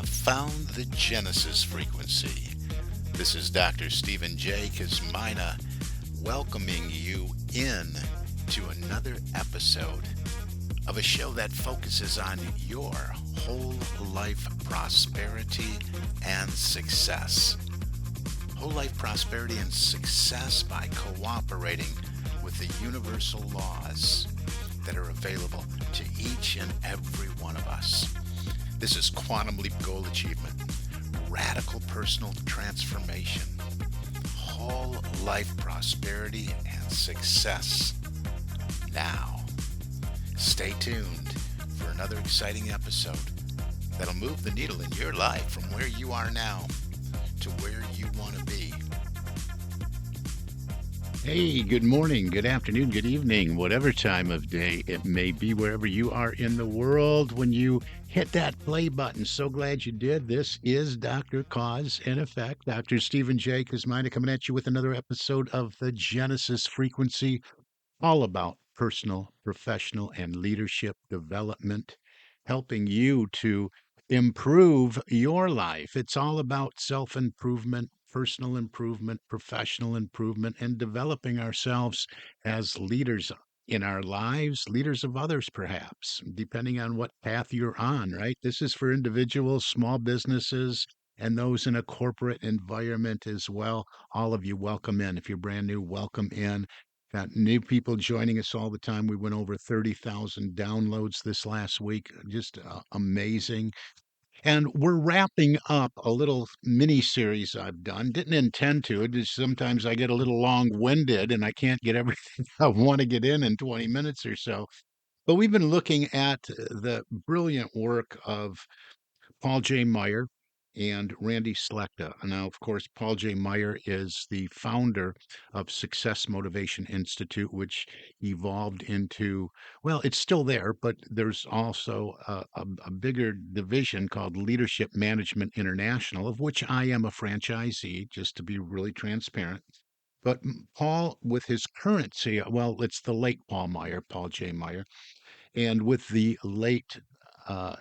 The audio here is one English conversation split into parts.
have found the Genesis frequency. This is Dr. Stephen J. Kazmina welcoming you in to another episode of a show that focuses on your whole life prosperity and success. Whole life prosperity and success by cooperating with the universal laws that are available to each and every one of us. This is Quantum Leap Goal Achievement, radical personal transformation, whole life prosperity and success. Now, stay tuned for another exciting episode that'll move the needle in your life from where you are now to where you want to be. Hey, good morning, good afternoon, good evening, whatever time of day it may be, wherever you are in the world when you hit that play button. So glad you did. This is Dr. Cause and Effect. Dr. Stephen J. Kazmina coming at you with another episode of the Genesis Frequency, all about personal, professional, and leadership development, helping you to improve your life. It's all about self improvement, personal improvement, professional improvement, and developing ourselves as leaders in our lives, leaders of others, perhaps, depending on what path you're on, right? This is for individuals, small businesses, and those in a corporate environment as well. All of you, welcome in. If you're brand new, welcome in. Got new people joining us all the time. We went over 30,000 downloads this last week. Just amazing. And we're wrapping up a little mini series I've done. Didn't intend to. Just sometimes I get a little long winded and I can't get everything I want to get in 20 minutes or so. But we've been looking at the brilliant work of Paul J. Meyer and Randy Slechta. Now, of course, Paul J. Meyer is the founder of Success Motivation Institute, which evolved into, well, it's still there, but there's also a bigger division called Leadership Management International, of which I am a franchisee, just to be really transparent. But Paul, with his current CEO, well, it's the late Paul Meyer, Paul J. Meyer, and with the late uh,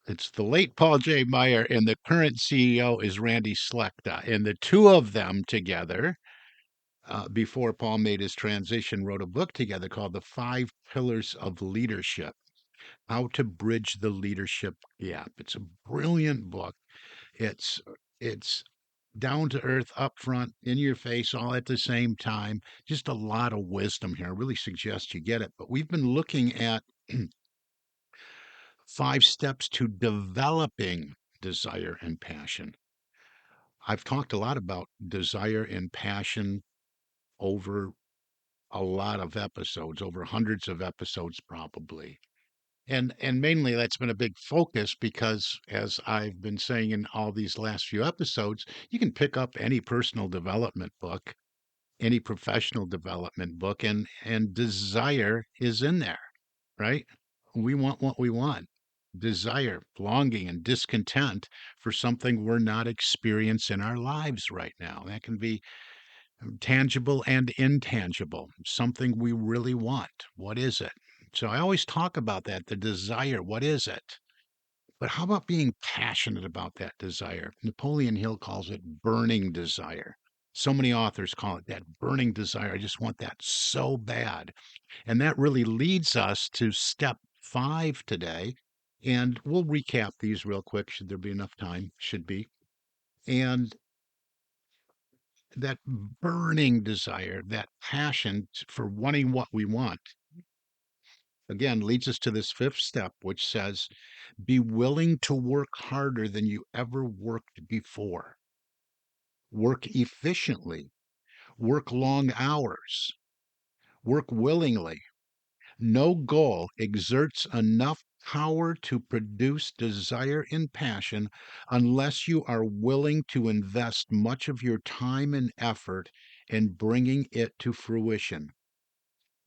it's the late Paul J. Meyer, and the current CEO is Randy Slechta. And the two of them together, before Paul made his transition, wrote a book together called The Five Pillars of Leadership: How to Bridge the Leadership Gap. It's a brilliant book. It's down to earth, upfront, in your face, all at the same time. Just a lot of wisdom here. I really suggest you get it. But we've been looking at 5 steps to developing desire and passion. I've talked a lot about desire and passion over a lot of episodes, over hundreds of episodes probably. And mainly that's been a big focus because, as I've been saying in all these last few episodes, you can pick up any personal development book, any professional development book, and desire is in there, right? We want what we want. Desire, longing, and discontent for something we're not experiencing in our lives right now. That can be tangible and intangible, something we really want. What is it? So I always talk about that, the desire. What is it? But how about being passionate about that desire? Napoleon Hill calls it burning desire. So many authors call it that burning desire. I just want that so bad. And that really leads us to step 5 today. And we'll recap these real quick. Should there be enough time? Should be. And that burning desire, that passion for wanting what we want, again, leads us to this 5th step, which says, be willing to work harder than you ever worked before. Work efficiently. Work long hours. Work willingly. No goal exerts enough power to produce desire and passion unless you are willing to invest much of your time and effort in bringing it to fruition.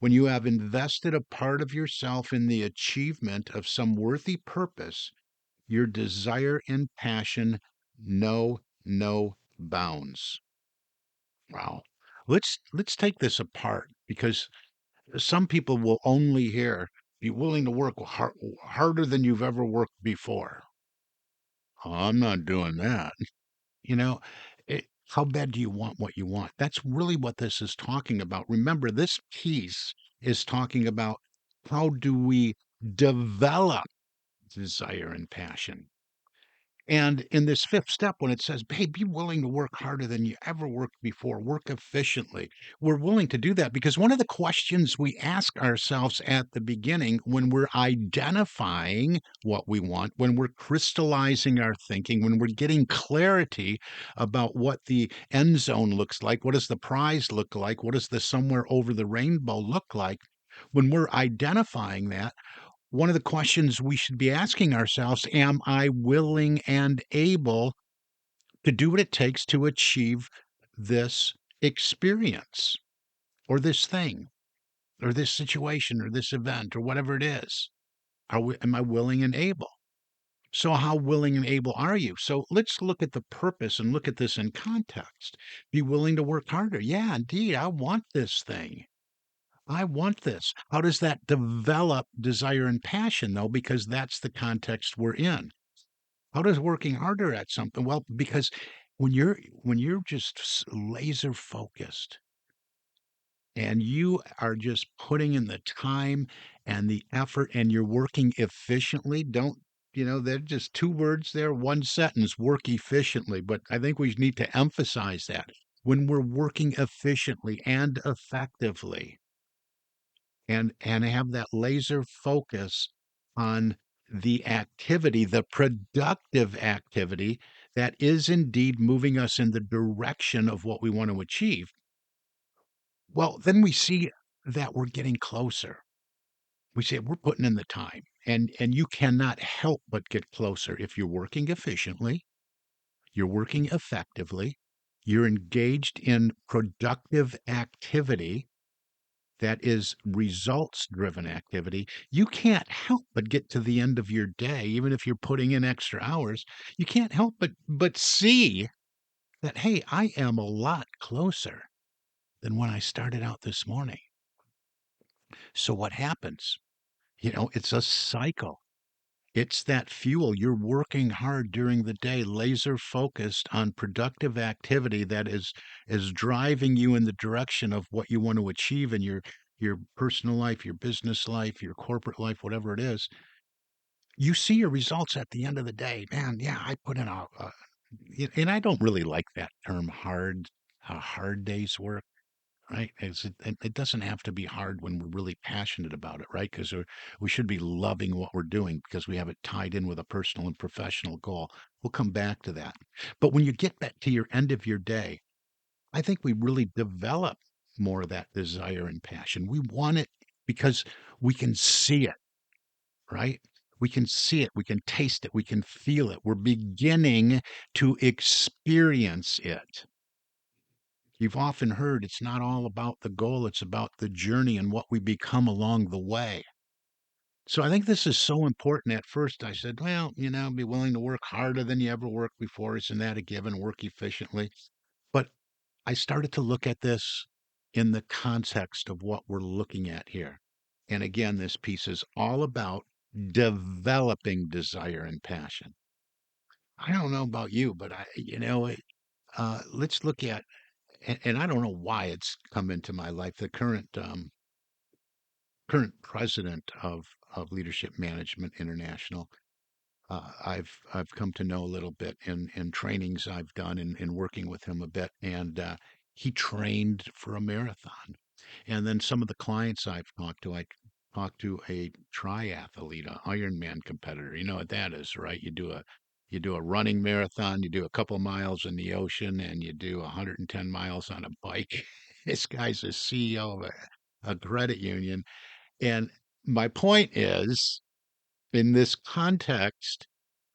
When you have invested a part of yourself in the achievement of some worthy purpose, your desire and passion know no bounds. Wow. Let's take this apart, because some people will only hear be willing to work harder than you've ever worked before. I'm not doing that. You know, how bad do you want what you want? That's really what this is talking about. Remember, this piece is talking about how do we develop desire and passion. And in this fifth step, when it says, hey, be willing to work harder than you ever worked before, work efficiently, we're willing to do that because one of the questions we ask ourselves at the beginning when we're identifying what we want, when we're crystallizing our thinking, when we're getting clarity about what the end zone looks like, what does the prize look like, what does the somewhere over the rainbow look like, when we're identifying that, one of the questions we should be asking ourselves, am I willing and able to do what it takes to achieve this experience or this thing or this situation or this event or whatever it is? Am I willing and able? So, how willing and able are you? So, let's look at the purpose and look at this in context. Be willing to work harder. Yeah, indeed. I want this thing. I want this. How does that develop desire and passion, though? Because that's the context we're in. How does working harder at something? Well, because when you're just laser focused and you are just putting in the time and the effort and you're working efficiently, don't they're just two words there, one sentence, work efficiently. But I think we need to emphasize that when we're working efficiently and effectively and have that laser focus on the activity, the productive activity that is indeed moving us in the direction of what we want to achieve. Well, then we see that we're getting closer. We say we're putting in the time, and you cannot help but get closer if you're working efficiently, you're working effectively, you're engaged in productive activity that is results driven activity. You can't help but get to the end of your day, even if you're putting in extra hours. You can't help but see that, hey, I am a lot closer than when I started out this morning. So what happens? It's a cycle. It's that fuel. You're working hard during the day, laser focused on productive activity that is driving you in the direction of what you want to achieve in your personal life, your business life, your corporate life, whatever it is. You see your results at the end of the day. Man, yeah, I put in and I don't really like that term hard, a hard day's work. Right? It doesn't have to be hard when we're really passionate about it, right? Because we should be loving what we're doing because we have it tied in with a personal and professional goal. We'll come back to that. But when you get back to your end of your day, I think we really develop more of that desire and passion. We want it because we can see it, right? We can see it, we can taste it, we can feel it. We're beginning to experience it. You've often heard it's not all about the goal, it's about the journey and what we become along the way. So I think this is so important. At first, I said, well, be willing to work harder than you ever worked before. Isn't that a given? Work efficiently. But I started to look at this in the context of what we're looking at here. And again, this piece is all about developing desire and passion. I don't know about you, but let's look at and I don't know why it's come into my life. The current president of Leadership Management International, I've come to know a little bit in trainings I've done in working with him a bit, and he trained for a marathon. And then some of the clients I've talked to, I talked to a triathlete, a Ironman competitor. You know what that is, right? You do a running marathon, you do a couple miles in the ocean, and you do 110 miles on a bike. This guy's a CEO of a credit union. And my point is, in this context,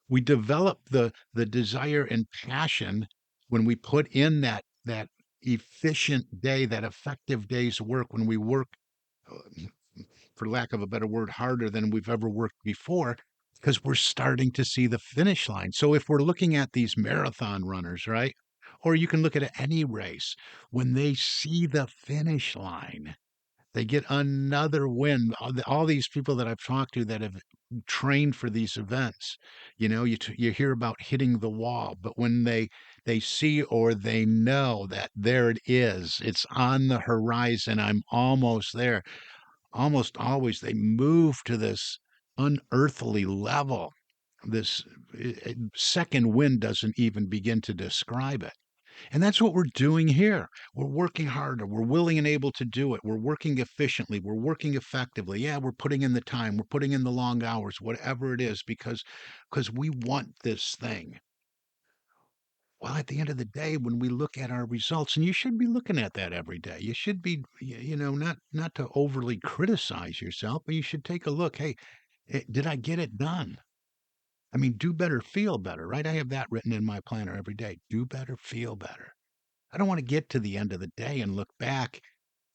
we develop the desire and passion when we put in that efficient day, that effective day's work, when we work, uh, for lack of a better word, harder than we've ever worked before, because we're starting to see the finish line. So if we're looking at these marathon runners, right? Or you can look at any race, when they see the finish line, They get another win. All these people that I've talked to that have trained for these events, you hear about hitting the wall, but when they see or they know that there it is, it's on the horizon, I'm almost there. Almost always they move to this unearthly level. This second wind doesn't even begin to describe it. And that's what we're doing here. We're working harder. We're willing and able to do it. We're working efficiently. We're working effectively. Yeah, we're putting in the time. We're putting in the long hours, whatever it is, because we want this thing. Well, at the end of the day, when we look at our results, and you should be looking at that every day, you should be, not to overly criticize yourself, but you should take a look. Hey, did I get it done? I mean, do better, feel better, right? I have that written in my planner every day. Do better, feel better. I don't want to get to the end of the day and look back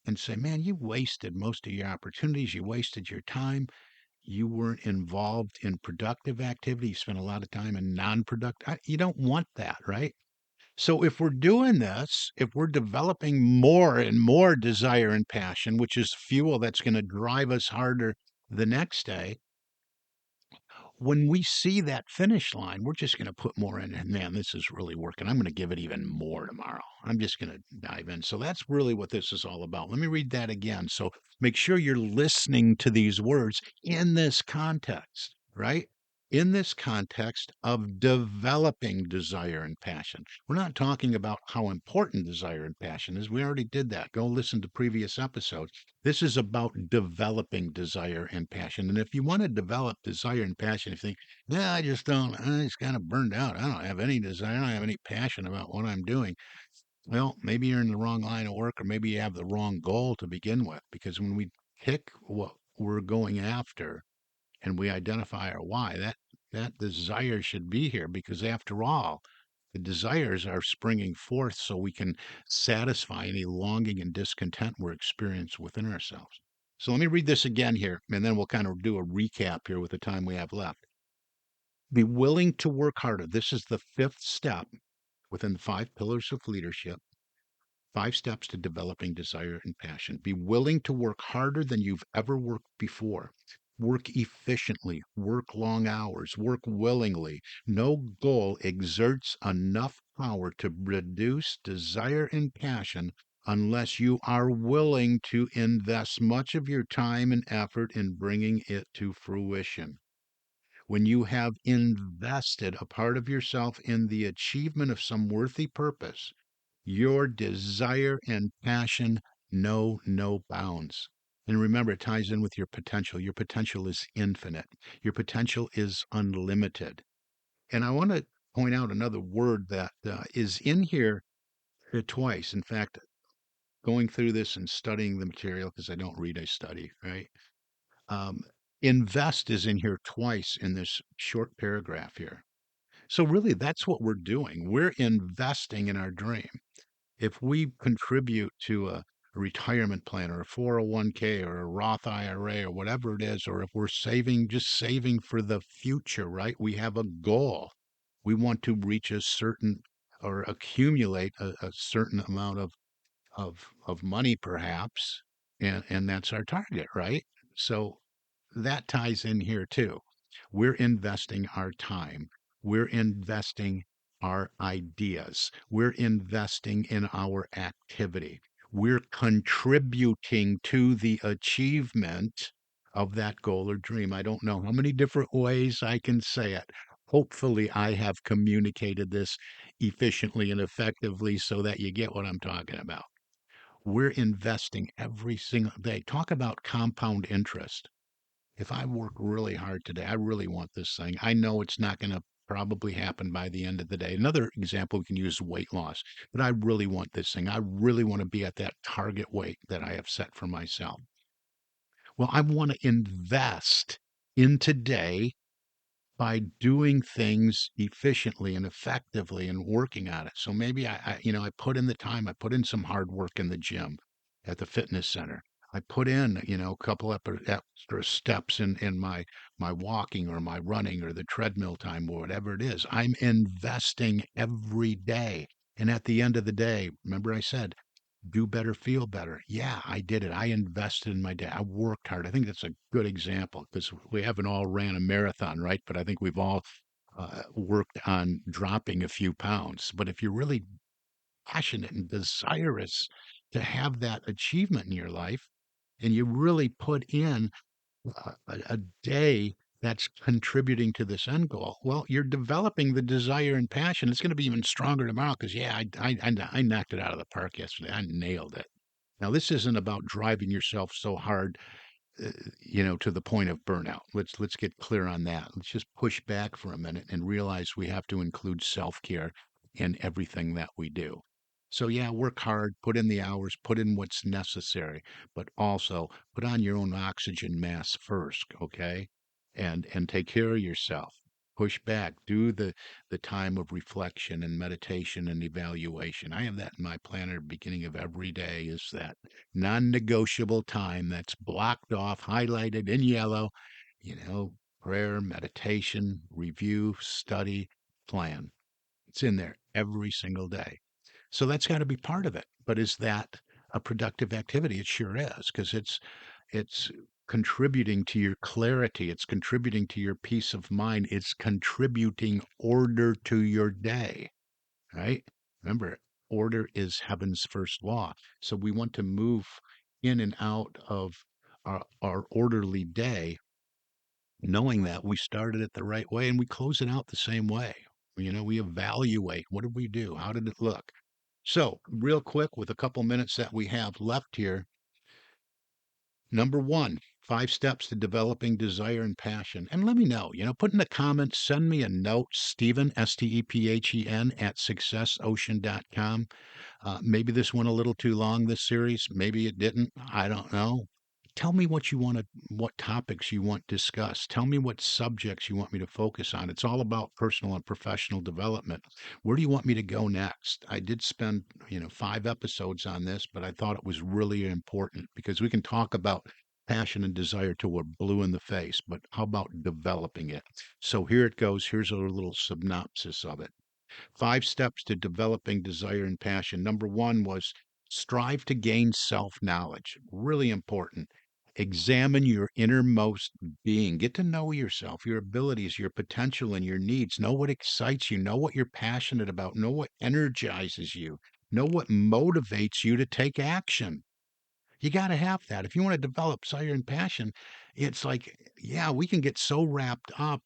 and say, man, you wasted most of your opportunities. You wasted your time. You weren't involved in productive activity. You spent a lot of time in non productive. You don't want that, right? So if we're doing this, if we're developing more and more desire and passion, which is fuel that's going to drive us harder the next day, when we see that finish line, we're just going to put more in. And man, this is really working. I'm going to give it even more tomorrow. I'm just going to dive in. So that's really what this is all about. Let me read that again. So make sure you're listening to these words in this context, right? In this context of developing desire and passion. We're not talking about how important desire and passion is. We already did that. Go listen to previous episodes. This is about developing desire and passion. And if you want to develop desire and passion, if you think, yeah, I just don't, I just kind of burned out. I don't have any desire. I don't have any passion about what I'm doing. Well, maybe you're in the wrong line of work, or maybe you have the wrong goal to begin with. Because when we pick what we're going after and we identify our why, that desire should be here. Because after all, the desires are springing forth so we can satisfy any longing and discontent we're experiencing within ourselves. So let me read this again here, and then we'll kind of do a recap here with the time we have left. Be willing to work harder. This is the fifth step within the five pillars of leadership. Five steps to developing desire and passion. Be willing to work harder than you've ever worked before. Work efficiently, work long hours, work willingly. No goal exerts enough power to produce desire and passion unless you are willing to invest much of your time and effort in bringing it to fruition. When you have invested a part of yourself in the achievement of some worthy purpose, your desire and passion know no bounds. And remember, it ties in with your potential. Your potential is infinite, your potential is unlimited. And I want to point out another word that is in here twice. In fact, going through this and studying the material, because I don't read, I study, right? Um, invest is in here twice in this short paragraph here. So, really, that's what we're doing. We're investing in our dream. If we contribute to a retirement plan or a 401k or a Roth IRA or whatever it is, or if we're saving, just saving for the future, right? We have a goal. We want to reach a certain or accumulate a certain amount of money perhaps, and that's our target, right? So that ties in here too. We're investing our time. We're investing our ideas. We're investing in our activity. We're contributing to the achievement of that goal or dream. I don't know how many different ways I can say it. Hopefully, I have communicated this efficiently and effectively so that you get what I'm talking about. We're investing every single day. Talk about compound interest. If I work really hard today, I really want this thing. I know it's not going to probably happen by the end of the day. Another example we can use weight loss, but I really want this thing. I really want to be at that target weight that I have set for myself. Well, I want to invest in today by doing things efficiently and effectively and working on it. So maybe I put in the time, I put in some hard work in the gym at the fitness center. I put in, a couple extra steps in my walking or my running or the treadmill time or whatever it is. I'm investing every day. And at the end of the day, remember I said, Do better, feel better. Yeah, I did it. I invested in my day. I worked hard. I think that's a good example because we haven't all ran a marathon, right? But I think we've all worked on dropping a few pounds. But if you're really passionate and desirous to have that achievement in your life, and you really put in a day that's contributing to this end goal, well, you're developing the desire and passion. It's going to be even stronger tomorrow because, yeah, I knocked it out of the park yesterday. I nailed it. Now, this isn't about driving yourself so hard, to the point of burnout. Let's get clear on that. Let's just push back for a minute and realize we have to include self-care in everything that we do. So yeah, work hard, put in the hours, put in what's necessary, but also put on your own oxygen mask first, okay? And take care of yourself. Push back. Do the time of reflection and meditation and evaluation. I have that in my planner beginning of every day is that non-negotiable time that's blocked off, highlighted in yellow, you know, prayer, meditation, review, study, plan. It's in there every single day. So that's got to be part of it. But is that a productive activity? It sure is, because it's contributing to your clarity, it's contributing to your peace of mind, it's contributing order to your day, right? Remember, order is heaven's first law. So we want to move in and out of our orderly day, knowing that we started it the right way and we close it out the same way. We evaluate what did we do? How did it look? So, real quick, with a couple minutes that we have left here, number one, 5 steps to developing desire and passion. And let me know, put in the comments, send me a note, Stephen, Stephen, at successocean.com. Maybe this went a little too long, this series. Maybe it didn't. I don't know. Tell me what topics you want discussed. Tell me what subjects you want me to focus on. It's all about personal and professional development. Where do you want me to go next? I did spend, 5 episodes on this, but I thought it was really important because we can talk about passion and desire till we're blue in the face, but how about developing it? So here it goes. Here's a little synopsis of it. 5 steps to developing desire and passion. Number one was strive to gain self knowledge. Really important. Examine your innermost being. Get to know yourself, your abilities, your potential, and your needs. Know what excites you. Know what you're passionate about. Know what energizes you. Know what motivates you to take action. You got to have that. If you want to develop desire and passion, it's like, yeah, we can get so wrapped up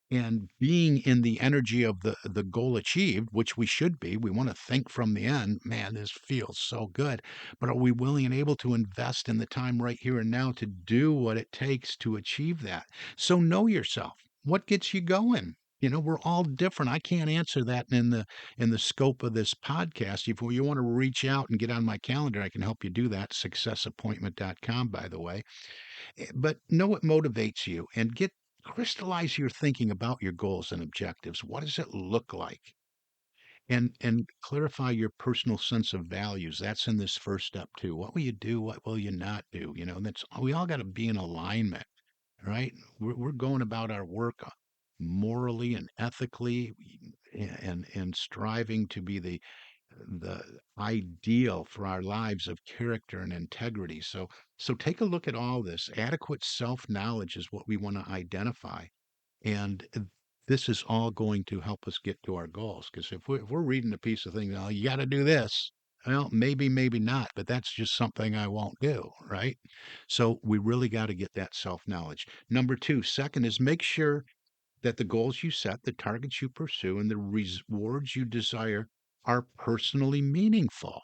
in being in the energy of the goal achieved, which we should be. We want to think from the end, man, this feels so good. But are we willing and able to invest in the time right here and now to do what it takes to achieve that? So know yourself. What gets you going? We're all different. I can't answer that in the scope of this podcast. If you want to reach out and get on my calendar, I can help you do that. Successappointment.com, by the way. But know what motivates you and crystallize your thinking about your goals and objectives. What does it look like? And clarify your personal sense of values. That's in this first step too. What will you do? What will you not do? That's we all got to be in alignment, right? We're going about our work morally and ethically and striving to be the ideal for our lives of character and integrity. So take a look at all this. Adequate self-knowledge is what we want to identify. And this is all going to help us get to our goals. Because if we're reading a piece of thing, oh, you got to do this. Well, maybe, maybe not, but that's just something I won't do, right? So we really got to get that self knowledge. Number two, second is make sure that the goals you set, the targets you pursue, and the rewards you desire are personally meaningful.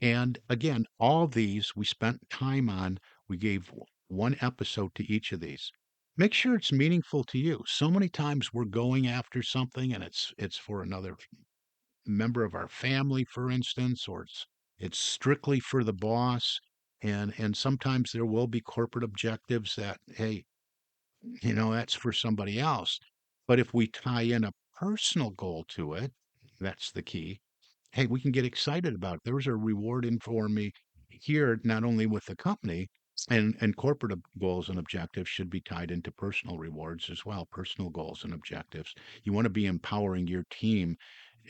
And again, all these we spent time on. We gave one episode to each of these. Make sure it's meaningful to you. So many times we're going after something and it's for another member of our family, for instance, or it's strictly for the boss. And sometimes there will be corporate objectives that, hey, that's for somebody else. But if we tie in a personal goal to it, that's the key. Hey, we can get excited about it. There's a reward in for me here, not only with the company and corporate goals and objectives should be tied into personal rewards as well, personal goals and objectives. You want to be empowering your team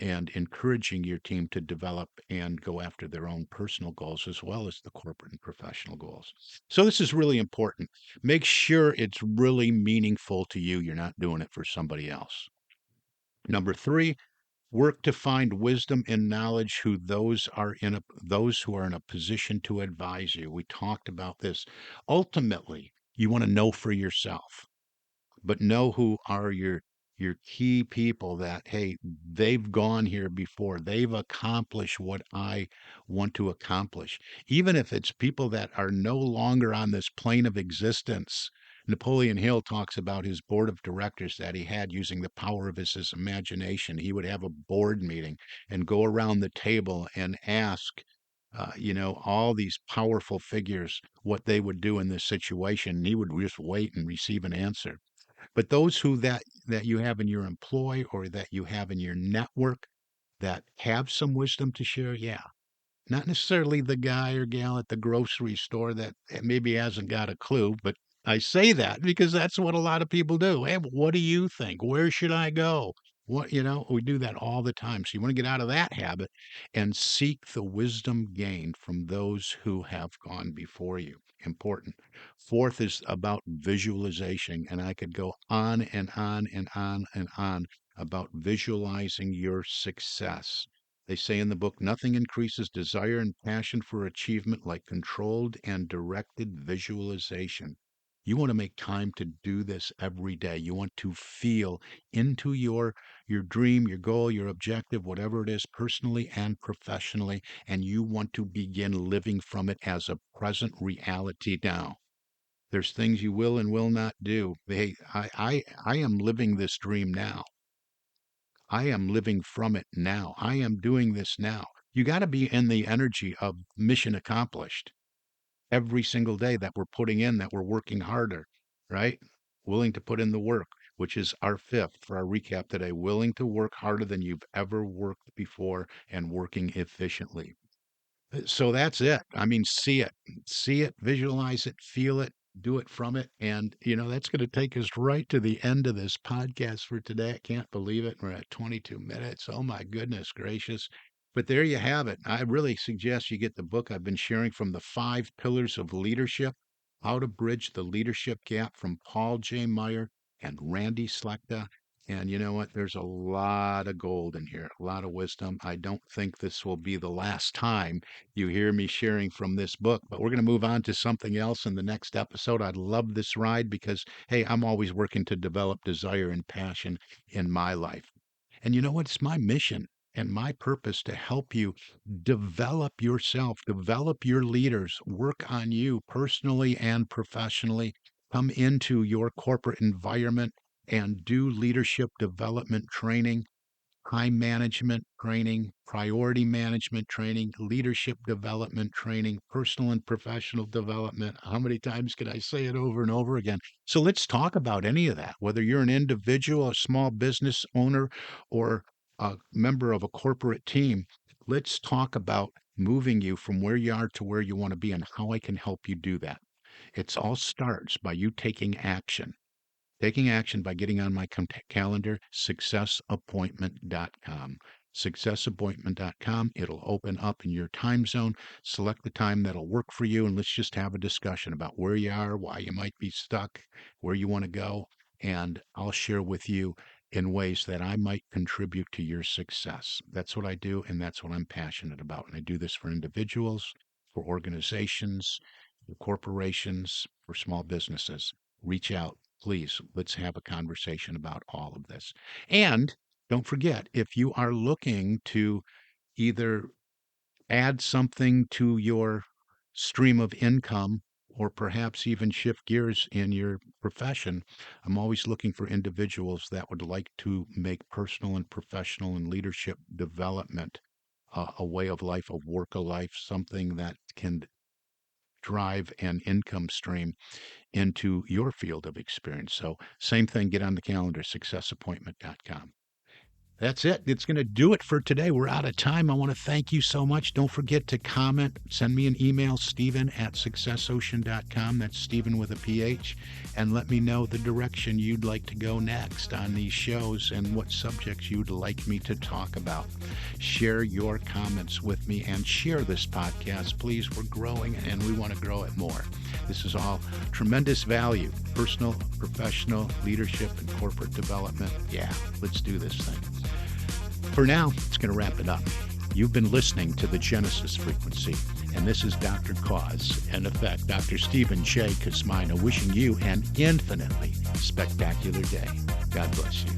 and encouraging your team to develop and go after their own personal goals as well as the corporate and professional goals. So this is really important. Make sure it's really meaningful to you. You're not doing it for somebody else. Number three, work to find wisdom and knowledge those who are in a position to advise you. We talked about this. Ultimately, you want to know for yourself, but know who are your key people that, hey, they've gone here before, they've accomplished what I want to accomplish, even if it's people that are no longer on this plane of existence. Napoleon Hill talks about his board of directors that he had using the power of his imagination. He would have a board meeting and go around the table and ask all these powerful figures what they would do in this situation. And he would just wait and receive an answer. But those who that you have in your employ or that you have in your network that have some wisdom to share, yeah, not necessarily the guy or gal at the grocery store that maybe hasn't got a clue, but I say that because that's what a lot of people do. Hey, what do you think? Where should I go? We do that all the time. So you want to get out of that habit and seek the wisdom gained from those who have gone before you. Important. Fourth is about visualization. And I could go on and on and on and on about visualizing your success. They say in the book, nothing increases desire and passion for achievement like controlled and directed visualization. You want to make time to do this every day. You want to feel into your dream, your goal, your objective, whatever it is, personally and professionally, and you want to begin living from it as a present reality now. There's things you will and will not do. Hey, I am living this dream now. I am living from it now. I am doing this now. You got to be in the energy of mission accomplished every single day that we're putting in, that we're working harder, right? Willing to put in the work, which is our fifth for our recap today. Willing to work harder than you've ever worked before and working efficiently. So that's it. I mean, see it, visualize it, feel it, do it from it. And, that's going to take us right to the end of this podcast for today. I can't believe it. We're at 22 minutes. Oh, my goodness gracious. But there you have it. I really suggest you get the book I've been sharing from the five pillars of leadership, How to Bridge the Leadership Gap from Paul J. Meyer and Randy Slechta. And you know what? There's a lot of gold in here, a lot of wisdom. I don't think this will be the last time you hear me sharing from this book. But we're going to move on to something else in the next episode. I love this ride because, hey, I'm always working to develop desire and passion in my life. And you know what? It's my mission and my purpose to help you develop yourself, develop your leaders, work on you personally and professionally, come into your corporate environment and do leadership development training, time management training, priority management training, leadership development training, personal and professional development. How many times can I say it over and over again? So let's talk about any of that, whether you're an individual, a small business owner, or a member of a corporate team. Let's talk about moving you from where you are to where you want to be and how I can help you do that. It all starts by you taking action. Taking action by getting on my calendar, successappointment.com. Successappointment.com. It'll open up in your time zone. Select the time that'll work for you, and let's just have a discussion about where you are, why you might be stuck, where you want to go. And I'll share with you in ways that I might contribute to your success. That's what I do, and that's what I'm passionate about. And I do this for individuals, for organizations, for corporations, for small businesses. Reach out, please. Let's have a conversation about all of this. And don't forget, if you are looking to either add something to your stream of income or perhaps even shift gears in your profession, I'm always looking for individuals that would like to make personal and professional and leadership development a way of life, a work of life, something that can drive an income stream into your field of experience. So, same thing, get on the calendar, successappointment.com. That's it. It's going to do it for today. We're out of time. I want to thank you so much. Don't forget to comment. Send me an email, Stephen@successocean.com. That's Stephen with a PH. And let me know the direction you'd like to go next on these shows and what subjects you'd like me to talk about. Share your comments with me and share this podcast. Please, we're growing and we want to grow it more. This is all tremendous value. Personal, professional, leadership, and corporate development. Yeah, let's do this thing. For now, it's going to wrap it up. You've been listening to the Genesis Frequency, and this is Dr. Cause, and in effect, Dr. Stephen J. Kosmina, wishing you an infinitely spectacular day. God bless you.